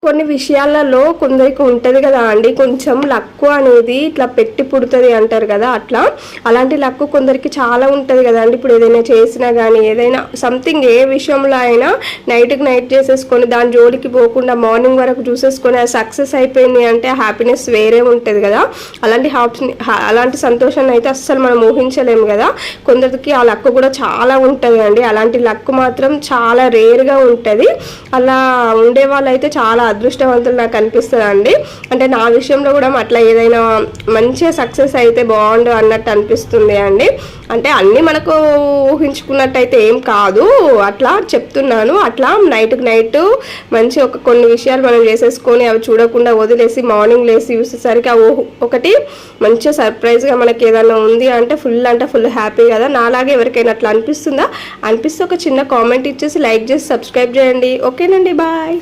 కొన్ని విషయాలలో కొందరికి ఉంటుంది కదా అండి, కొంచెం లక్కు అనేది ఇట్లా పెట్టి పుడుతుంది అంటారు కదా, అట్లా అలాంటి లక్కు కొందరికి చాలా ఉంటుంది కదా అండి. ఇప్పుడు ఏదైనా చేసినా కానీ ఏదైనా సంథింగ్ ఏ విషయంలో అయినా నైట్కి నైట్ చేసేసుకొని దాని జోలికి పోకుండా మార్నింగ్ వరకు చూసేసుకొని అది సక్సెస్ అయిపోయింది అంటే హ్యాపీనెస్ వేరే ఉంటుంది కదా. అలాంటి సంతోషాన్ని అయితే అస్సలు మనం ఊహించలేము కదా. కొందరికి ఆ లక్కు కూడా చాలా ఉంటుంది అండి. అలాంటి లక్కు మాత్రం చాలా రేర్గా ఉంటుంది. అలా ఉండే వాళ్ళు అయితే చాలా అదృష్టవంతులు నాకు అనిపిస్తుంది అండి. అంటే నా విషయంలో కూడా అట్లా ఏదైనా మంచిగా సక్సెస్ అయితే బాగుండు అన్నట్టు అనిపిస్తుంది అండి. అంటే అన్నీ మనకు ఊహించుకున్నట్టయితే ఏం కాదు, అట్లా చెప్తున్నాను. అట్లా నైట్కి నైట్ మంచి కొన్ని విషయాలు మనం చేసేసుకొని అవి చూడకుండా వదిలేసి మార్నింగ్ లేసి చూసేసరికి ఒకటి మంచిగా సర్ప్రైజ్గా మనకి ఏదైనా ఉంది అంటే ఫుల్ హ్యాపీ కదా. నాలాగే ఎవరికైనా అట్లా అనిపిస్తుందా? అనిపిస్తే ఒక చిన్న కామెంట్ ఇచ్చేసి లైక్ చేసి సబ్స్క్రైబ్ చేయండి. ఓకేనండి, బాయ్.